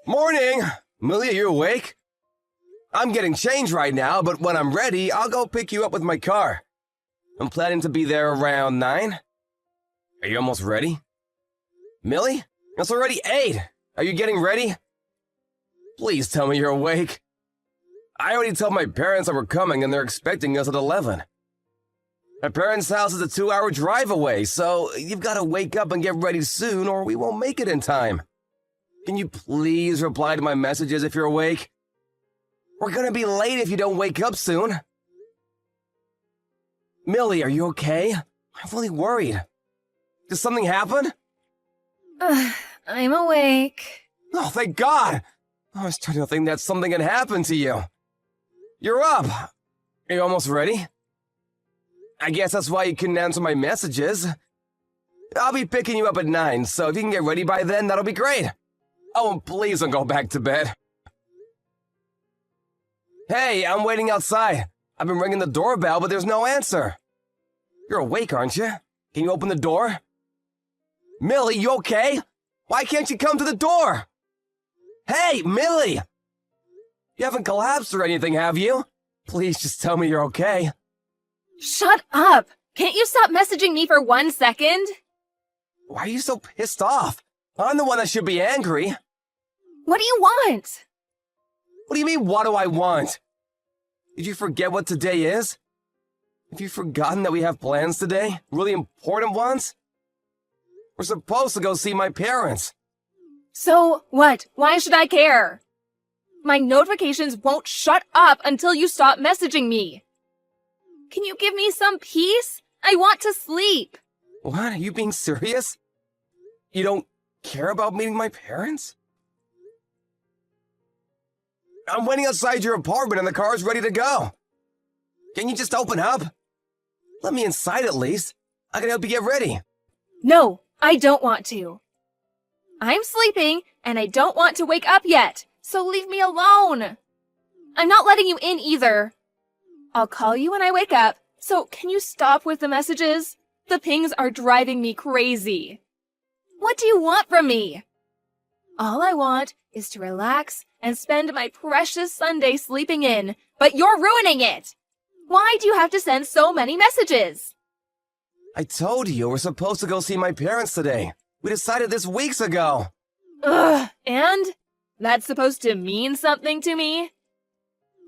Morning! Millie, are you awake? I'm getting changed right now, but when I'm ready, I'll go pick you up with my car. I'm planning to be there around 9. Are you almost ready? Millie? It's already 8. Are you getting ready? Please tell me you're awake. I already told my parents that we're coming and they're expecting us at 11. My parents' house is a 2-hour drive away, so you've got to wake up and get ready soon or we won't make it in time. Can you please reply to my messages if you're awake? We're gonna be late if you don't wake up soon. Millie, are you okay? I'm really worried. Did something happen? I'm awake. Oh, thank God! I was starting to think that something had happened to you. You're up. Are you almost ready? I guess that's why you couldn't answer my messages. I'll be picking you up at 9, so if you can get ready by then, that'll be great. Oh, and please don't go back to bed. Hey, I'm waiting outside. I've been ringing the doorbell, but there's no answer. You're awake, aren't you? Can you open the door? Millie, you okay? Why can't you come to the door? Hey, Millie! You haven't collapsed or anything, have you? Please just tell me you're okay. Shut up! Can't you stop messaging me for 1 second? Why are you so pissed off? I'm the one that should be angry. What do you want? What do you mean, what do I want? Did you forget what today is? Have you forgotten that we have plans today? Really important ones? We're supposed to go see my parents. So, what? Why should I care? My notifications won't shut up until you stop messaging me. Can you give me some peace? I want to sleep. What? Are you being serious? You don't care about meeting my parents? I'm waiting outside your apartment and the car is ready to go. Can you just open up? Let me inside at least. I can help you get ready. No, I don't want to. I'm sleeping and I don't want to wake up yet, so leave me alone. I'm not letting you in either. I'll call you when I wake up, so can you stop with the messages? The pings are driving me crazy. What do you want from me? All I want is to relax and spend my precious Sunday sleeping in, but you're ruining it! Why do you have to send so many messages? I told you we're supposed to go see my parents today. We decided this weeks ago. Ugh, and? That's supposed to mean something to me?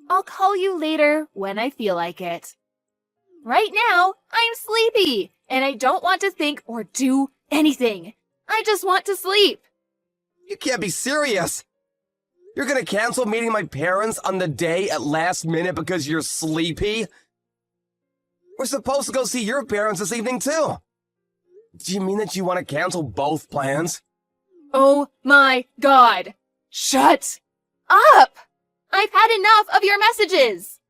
I'll call you later when I feel like it. Right now, I'm sleepy, and I don't want to think or do anything. I just want to sleep. You can't be serious. You're gonna cancel meeting my parents on the day at last minute because you're sleepy? We're supposed to go see your parents this evening too. Do you mean that you want to cancel both plans? Oh my God. Shut up! I've had enough of your messages.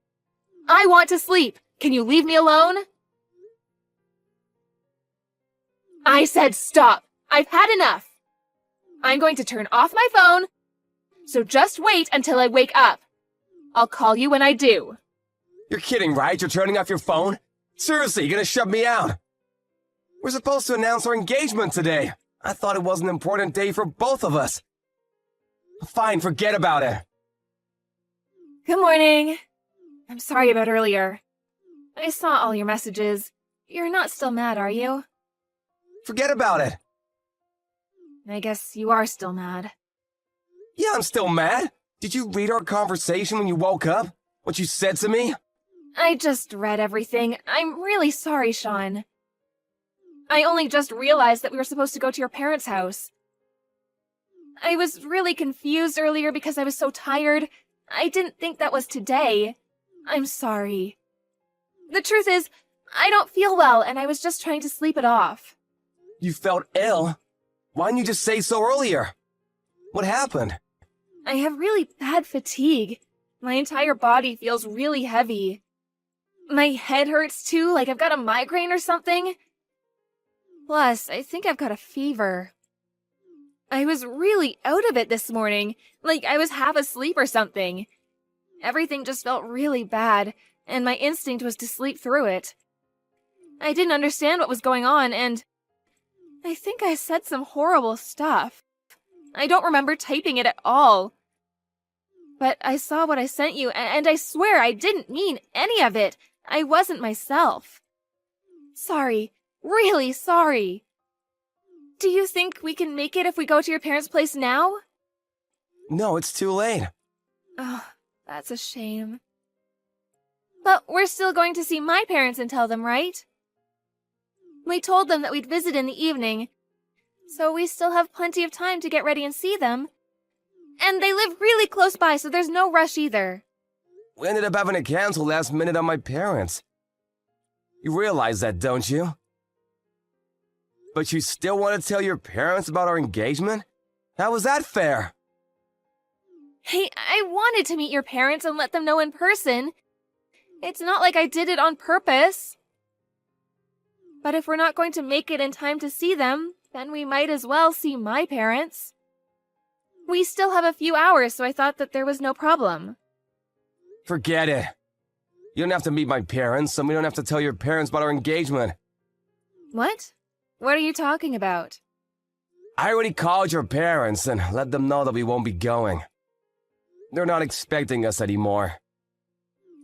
I want to sleep. Can you leave me alone? I said stop. I've had enough. I'm going to turn off my phone, so just wait until I wake up. I'll call you when I do. You're kidding, right? You're turning off your phone? Seriously, you're gonna shut me out? We're supposed to announce our engagement today. I thought it was an important day for both of us. Fine, forget about it. Good morning. I'm sorry about earlier. I saw all your messages. You're not still mad, are you? Forget about it. I guess you are still mad. Yeah, I'm still mad. Did you read our conversation when you woke up? What you said to me? I just read everything. I'm really sorry, Sean. I only just realized that we were supposed to go to your parents' house. I was really confused earlier because I was so tired. I didn't think that was today. I'm sorry. The truth is, I don't feel well and I was just trying to sleep it off. You felt ill? Why didn't you just say so earlier? What happened? I have really bad fatigue. My entire body feels really heavy. My head hurts too, like I've got a migraine or something. Plus, I think I've got a fever. I was really out of it this morning, like I was half asleep or something. Everything just felt really bad, and my instinct was to sleep through it. I didn't understand what was going on, and I think I said some horrible stuff. I don't remember typing it at all. But I saw what I sent you, and I swear I didn't mean any of it. I wasn't myself. Sorry. Really sorry. Do you think we can make it if we go to your parents' place now? No, it's too late. Oh, that's a shame. But we're still going to see my parents and tell them, right? We told them that we'd visit in the evening, so we still have plenty of time to get ready and see them. And they live really close by, so there's no rush either. We ended up having to cancel last minute on my parents. You realize that, don't you? But you still want to tell your parents about our engagement? How was that fair? Hey, I wanted to meet your parents and let them know in person. It's not like I did it on purpose. But if we're not going to make it in time to see them, then we might as well see my parents. We still have a few hours, so I thought that there was no problem. Forget it. You don't have to meet my parents, and we don't have to tell your parents about our engagement. What? What are you talking about? I already called your parents and let them know that we won't be going. They're not expecting us anymore.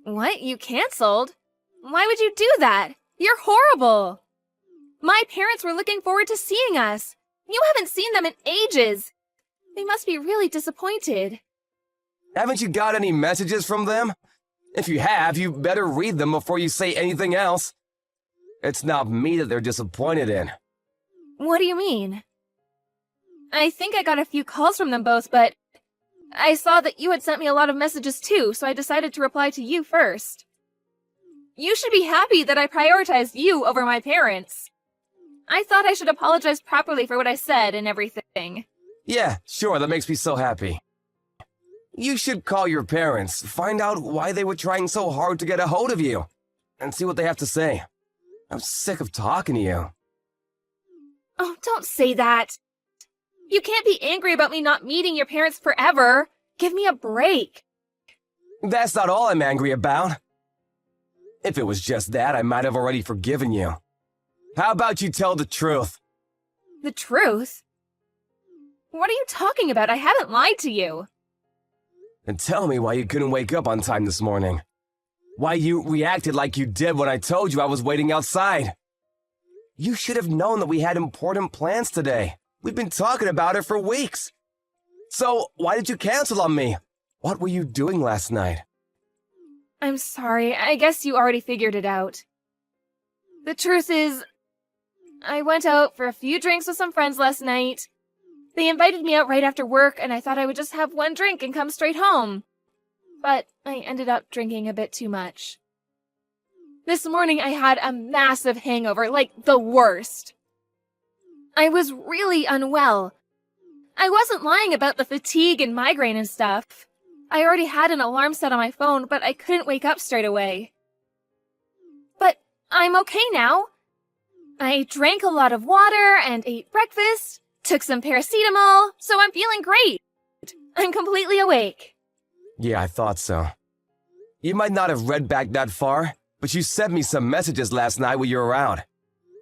What? You canceled? Why would you do that? You're horrible. My parents were looking forward to seeing us. You haven't seen them in ages. They must be really disappointed. Haven't you got any messages from them? If you have, you better read them before you say anything else. It's not me that they're disappointed in. What do you mean? I think I got a few calls from them both, but I saw that you had sent me a lot of messages too, so I decided to reply to you first. You should be happy that I prioritized you over my parents. I thought I should apologize properly for what I said and everything. Yeah, sure, that makes me so happy. You should call your parents, find out why they were trying so hard to get a hold of you, and see what they have to say. I'm sick of talking to you. Oh, don't say that. You can't be angry about me not meeting your parents forever. Give me a break. That's not all I'm angry about. If it was just that, I might have already forgiven you. How about you tell the truth? The truth? What are you talking about? I haven't lied to you. And tell me why you couldn't wake up on time this morning. Why you reacted like you did when I told you I was waiting outside. You should have known that we had important plans today. We've been talking about it for weeks. So, why did you cancel on me? What were you doing last night? I'm sorry. I guess you already figured it out. The truth is, I went out for a few drinks with some friends last night. They invited me out right after work, and I thought I would just have one drink and come straight home. But I ended up drinking a bit too much. This morning I had a massive hangover, like the worst. I was really unwell. I wasn't lying about the fatigue and migraine and stuff. I already had an alarm set on my phone, but I couldn't wake up straight away. But I'm okay now. I drank a lot of water and ate breakfast, took some paracetamol, so I'm feeling great. I'm completely awake. Yeah, I thought so. You might not have read back that far, but you sent me some messages last night when you were out.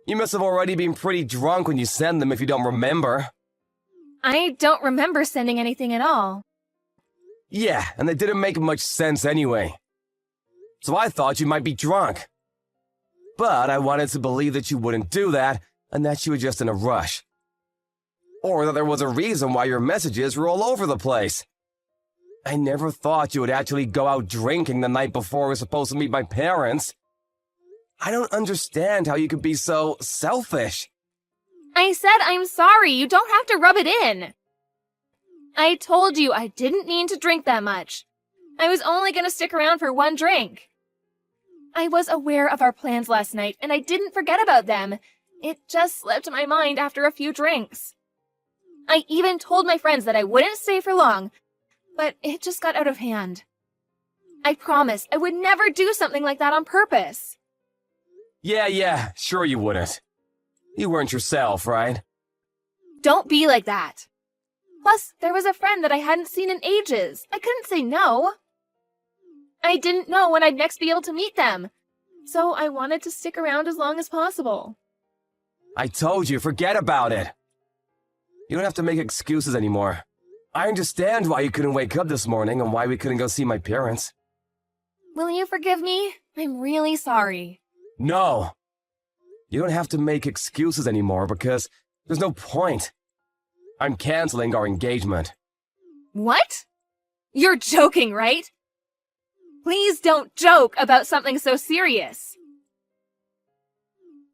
You must have already been pretty drunk when you sent them if you don't remember. I don't remember sending anything at all. Yeah, and they didn't make much sense anyway. So I thought you might be drunk. But I wanted to believe that you wouldn't do that, and that you were just in a rush. Or that there was a reason why your messages were all over the place. I never thought you would actually go out drinking the night before we were supposed to meet my parents. I don't understand how you could be so selfish. I said I'm sorry. You don't have to rub it in. I told you I didn't mean to drink that much. I was only going to stick around for one drink. I was aware of our plans last night, and I didn't forget about them. It just slipped my mind after a few drinks. I even told my friends that I wouldn't stay for long, but it just got out of hand. I promised I would never do something like that on purpose. Yeah, sure you wouldn't. You weren't yourself, right? Don't be like that. Plus, there was a friend that I hadn't seen in ages. I couldn't say no. I didn't know when I'd next be able to meet them, so I wanted to stick around as long as possible. I told you, forget about it. You don't have to make excuses anymore. I understand why you couldn't wake up this morning and why we couldn't go see my parents. Will you forgive me? I'm really sorry. No! You don't have to make excuses anymore because there's no point. I'm canceling our engagement. What? You're joking, right? Please don't joke about something so serious.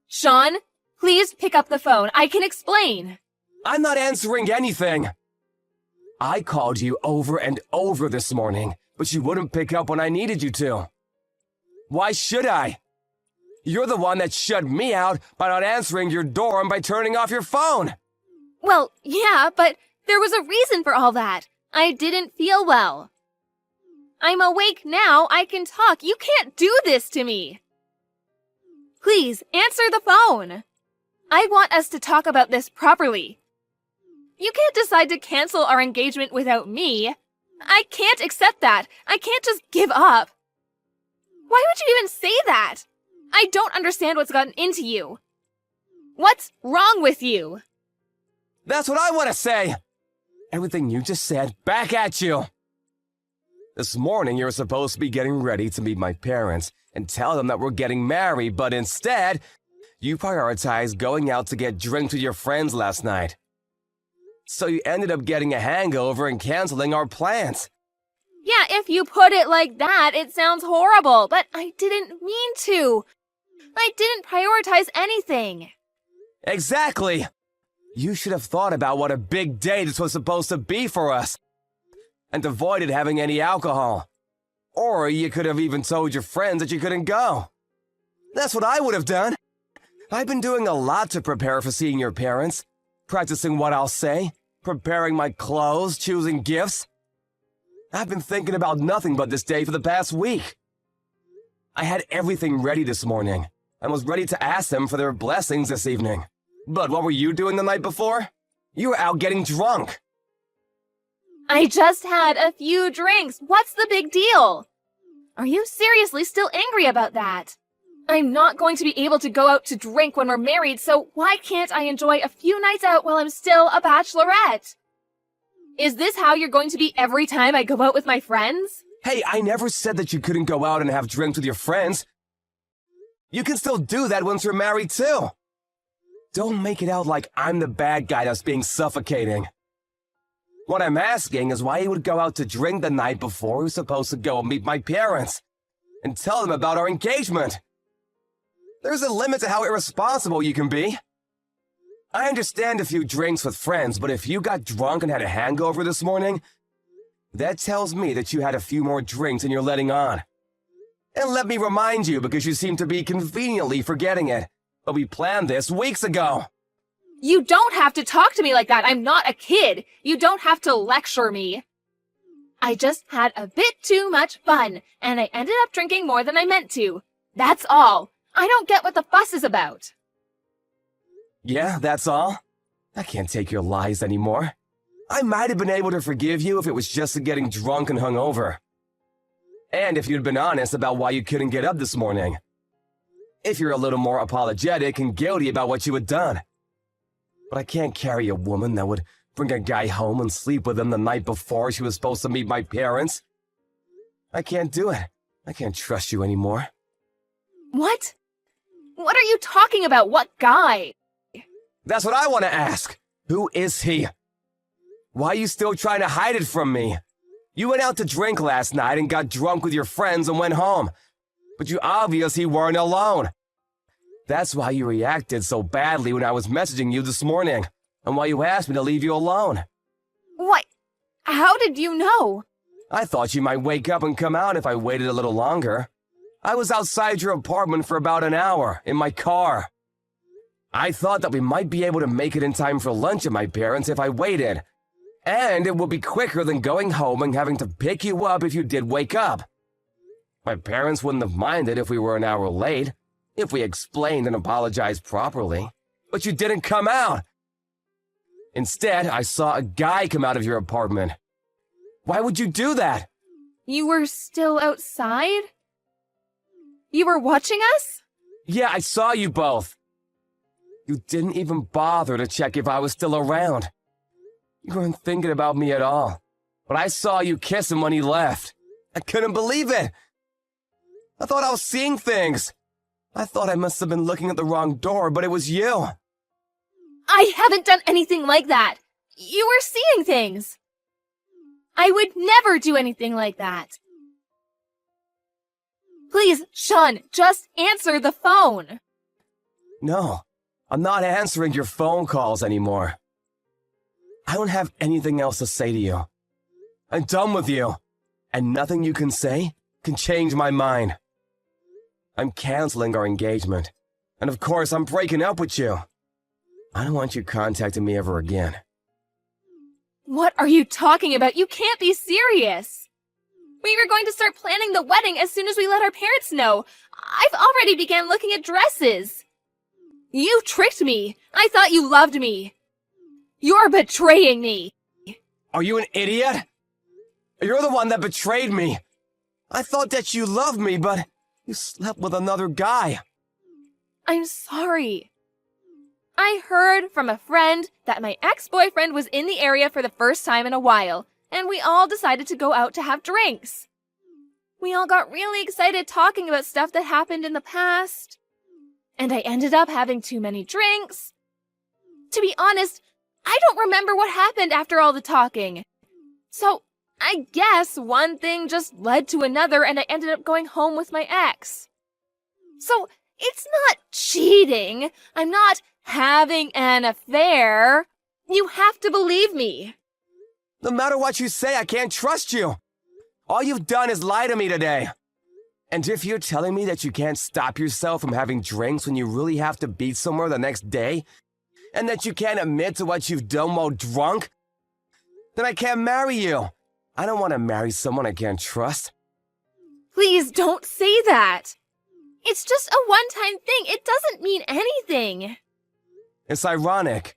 Sean, please pick up the phone. I can explain. I'm not answering anything. I called you over and over this morning, but you wouldn't pick up when I needed you to. Why should I? You're the one that shut me out by not answering your door and by turning off your phone. Well, yeah, but there was a reason for all that. I didn't feel well. I'm awake now. I can talk. You can't do this to me. Please, answer the phone. I want us to talk about this properly. You can't decide to cancel our engagement without me. I can't accept that. I can't just give up. Why would you even say that? I don't understand what's gotten into you. What's wrong with you? That's what I want to say. Everything you just said, back at you. This morning, you were supposed to be getting ready to meet my parents and tell them that we're getting married, but instead, you prioritized going out to get drinks with your friends last night. So you ended up getting a hangover and canceling our plans. Yeah, if you put it like that, it sounds horrible, but I didn't mean to. I didn't prioritize anything. Exactly. You should have thought about what a big day this was supposed to be for us and avoided having any alcohol. Or you could have even told your friends that you couldn't go. That's what I would have done. I've been doing a lot to prepare for seeing your parents, practicing what I'll say, preparing my clothes, choosing gifts. I've been thinking about nothing but this day for the past week. I had everything ready this morning and was ready to ask them for their blessings this evening. But what were you doing the night before? You were out getting drunk. I just had a few drinks. What's the big deal? Are you seriously still angry about that? I'm not going to be able to go out to drink when we're married, so why can't I enjoy a few nights out while I'm still a bachelorette? Is this how you're going to be every time I go out with my friends? Hey, I never said that you couldn't go out and have drinks with your friends. You can still do that once you're married, too. Don't make it out like I'm the bad guy that's being suffocating. What I'm asking is why you would go out to drink the night before we were supposed to go and meet my parents and tell them about our engagement. There's a limit to how irresponsible you can be. I understand a few drinks with friends, but if you got drunk and had a hangover this morning, that tells me that you had a few more drinks than you're letting on. And let me remind you, because you seem to be conveniently forgetting it, but we planned this weeks ago. You don't have to talk to me like that. I'm not a kid. You don't have to lecture me. I just had a bit too much fun, and I ended up drinking more than I meant to. That's all. I don't get what the fuss is about. Yeah, that's all? I can't take your lies anymore. I might have been able to forgive you if it was just getting drunk and hungover. And if you'd been honest about why you couldn't get up this morning. If you're a little more apologetic and guilty about what you had done. But I can't carry a woman that would bring a guy home and sleep with him the night before she was supposed to meet my parents. I can't do it. I can't trust you anymore. What? What are you talking about? What guy? That's what I want to ask. Who is he? Why are you still trying to hide it from me? You went out to drink last night and got drunk with your friends and went home. But you obviously weren't alone. That's why you reacted so badly when I was messaging you this morning, and why you asked me to leave you alone. What? How did you know? I thought you might wake up and come out if I waited a little longer. I was outside your apartment for about an hour, in my car. I thought that we might be able to make it in time for lunch at my parents' if I waited. And it would be quicker than going home and having to pick you up if you did wake up. My parents wouldn't have minded if we were an hour late, if we explained and apologized properly. But you didn't come out. Instead, I saw a guy come out of your apartment. Why would you do that? You were still outside? You were watching us? Yeah, I saw you both. You didn't even bother to check if I was still around. You weren't thinking about me at all. But I saw you kiss him when he left. I couldn't believe it. I thought I was seeing things. I thought I must have been looking at the wrong door, but it was you. I haven't done anything like that. You were seeing things. I would never do anything like that. Please, Sean, just answer the phone. No, I'm not answering your phone calls anymore. I don't have anything else to say to you. I'm done with you, and nothing you can say can change my mind. I'm canceling our engagement, and of course I'm breaking up with you. I don't want you contacting me ever again. What are you talking about? You can't be serious. We were going to start planning the wedding as soon as we let our parents know. I've already began looking at dresses. You tricked me. I thought you loved me. You're betraying me. Are you an idiot? You're the one that betrayed me. I thought that you loved me, but you slept with another guy. I'm sorry. I heard from a friend that my ex-boyfriend was in the area for the first time in a while, and we all decided to go out to have drinks. We all got really excited talking about stuff that happened in the past, and I ended up having too many drinks. To be honest, I don't remember what happened after all the talking. So, I guess one thing just led to another and I ended up going home with my ex. So, it's not cheating. I'm not having an affair. You have to believe me. No matter what you say, I can't trust you. All you've done is lie to me today. And if you're telling me that you can't stop yourself from having drinks when you really have to be somewhere the next day, and that you can't admit to what you've done while drunk, then I can't marry you. I don't want to marry someone I can't trust. Please don't say that. It's just a one-time thing. It doesn't mean anything. It's ironic.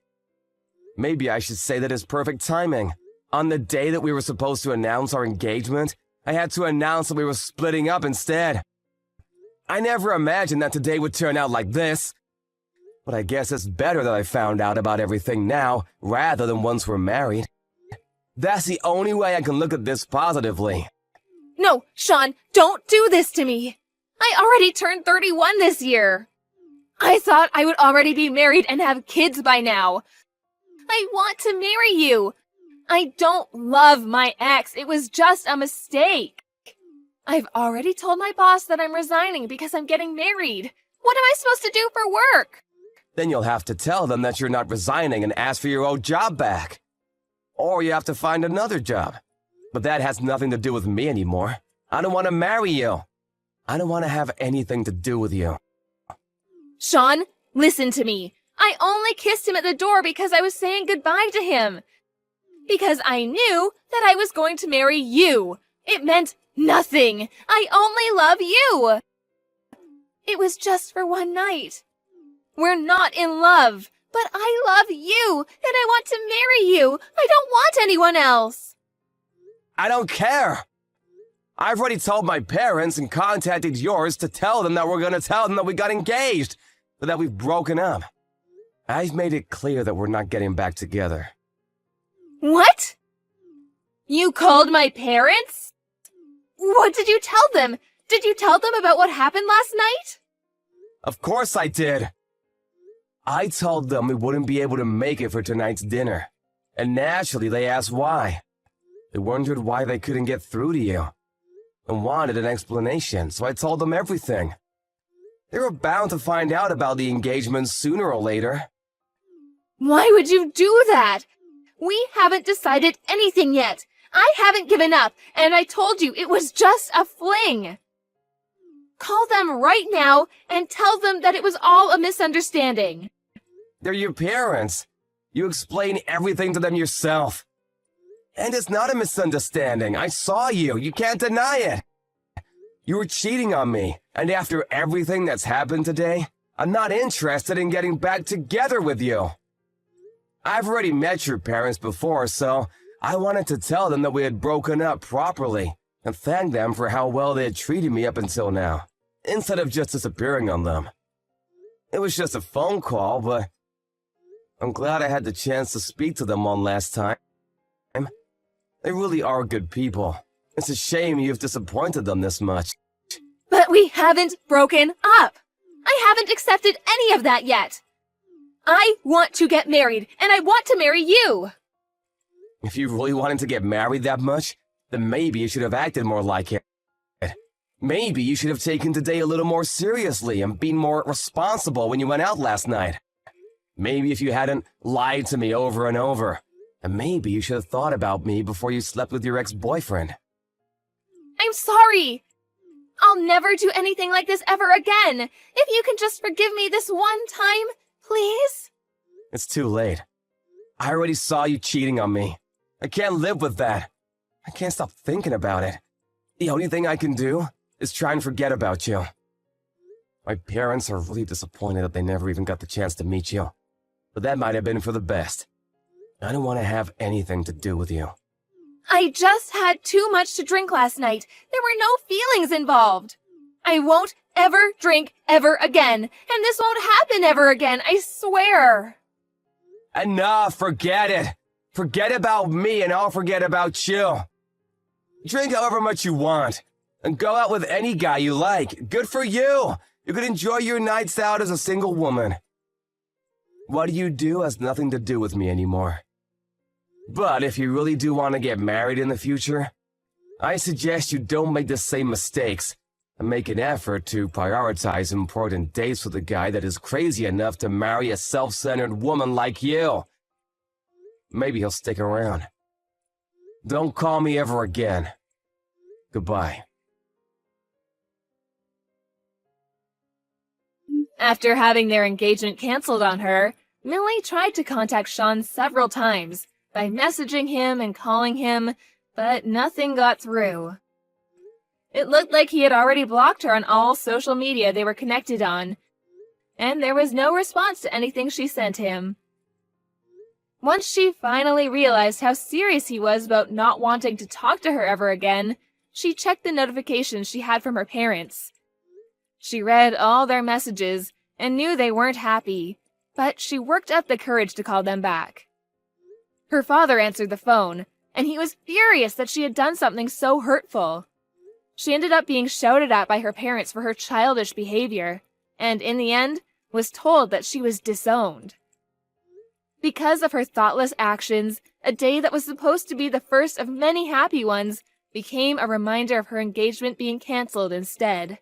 Maybe I should say that it's perfect timing. On the day that we were supposed to announce our engagement, I had to announce that we were splitting up instead. I never imagined that today would turn out like this. But I guess it's better that I found out about everything now, rather than once we're married. That's the only way I can look at this positively. No, Sean, don't do this to me. I already turned 31 this year. I thought I would already be married and have kids by now. I want to marry you. I don't love my ex. It was just a mistake. I've already told my boss that I'm resigning because I'm getting married. What am I supposed to do for work? Then you'll have to tell them that you're not resigning and ask for your old job back. Or you have to find another job. But that has nothing to do with me anymore. I don't want to marry you. I don't want to have anything to do with you. Sean, listen to me. I only kissed him at the door because I was saying goodbye to him. Because I knew that I was going to marry you. It meant nothing. I only love you. It was just for one night. We're not in love, but I love you, and I want to marry you. I don't want anyone else. I don't care. I've already told my parents and contacted yours to tell them that we're going to tell them that we got engaged, but that we've broken up. I've made it clear that we're not getting back together. What? You called my parents? What did you tell them? Did you tell them about what happened last night? Of course I did. I told them we wouldn't be able to make it for tonight's dinner, and naturally they asked why. They wondered why they couldn't get through to you, and wanted an explanation, so I told them everything. They were bound to find out about the engagement sooner or later. Why would you do that? We haven't decided anything yet. I haven't given up, and I told you it was just a fling. Call them right now and tell them that it was all a misunderstanding. They're your parents. You explain everything to them yourself. And it's not a misunderstanding. I saw you. You can't deny it. You were cheating on me, and after everything that's happened today, I'm not interested in getting back together with you. I've already met your parents before, so I wanted to tell them that we had broken up properly and thank them for how well they had treated me up until now, instead of just disappearing on them. It was just a phone call, but I'm glad I had the chance to speak to them one last time. They really are good people. It's a shame you've disappointed them this much. But we haven't broken up. I haven't accepted any of that yet. I want to get married, and I want to marry you. If you really wanted to get married that much, then maybe you should have acted more like it. Maybe you should have taken today a little more seriously and been more responsible when you went out last night. Maybe if you hadn't lied to me over and over. And maybe you should have thought about me before you slept with your ex-boyfriend. I'm sorry. I'll never do anything like this ever again. If you can just forgive me this one time, please? It's too late. I already saw you cheating on me. I can't live with that. I can't stop thinking about it. The only thing I can do is try and forget about you. My parents are really disappointed that they never even got the chance to meet you. But that might have been for the best. I don't want to have anything to do with you. I just had too much to drink last night. There were no feelings involved. I won't ever drink ever again, and this won't happen ever again, I swear. Enough, forget it. Forget about me and I'll forget about you. Drink however much you want, and go out with any guy you like. Good for you. You can enjoy your nights out as a single woman. What you do has nothing to do with me anymore. But if you really do want to get married in the future, I suggest you don't make the same mistakes and make an effort to prioritize important dates with a guy that is crazy enough to marry a self-centered woman like you. Maybe he'll stick around. Don't call me ever again. Goodbye. After having their engagement canceled on her, Millie tried to contact Sean several times by messaging him and calling him, but nothing got through. It looked like he had already blocked her on all social media they were connected on, and there was no response to anything she sent him. Once she finally realized how serious he was about not wanting to talk to her ever again, she checked the notifications she had from her parents. She read all their messages and knew they weren't happy, but she worked up the courage to call them back. Her father answered the phone, and he was furious that she had done something so hurtful. She ended up being shouted at by her parents for her childish behavior, and in the end, was told that she was disowned. Because of her thoughtless actions, a day that was supposed to be the first of many happy ones became a reminder of her engagement being canceled instead.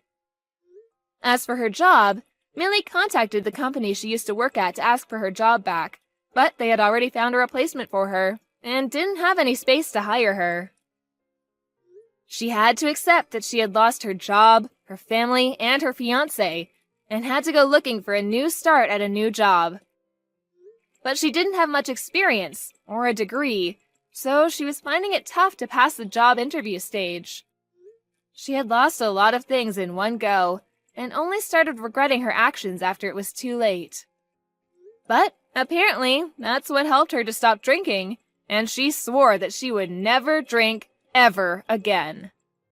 As for her job, Millie contacted the company she used to work at to ask for her job back, but they had already found a replacement for her, and didn't have any space to hire her. She had to accept that she had lost her job, her family, and her fiancé, and had to go looking for a new start at a new job. But she didn't have much experience, or a degree, so she was finding it tough to pass the job interview stage. She had lost a lot of things in one go, and only started regretting her actions after it was too late. But apparently, that's what helped her to stop drinking, and she swore that she would never drink ever again.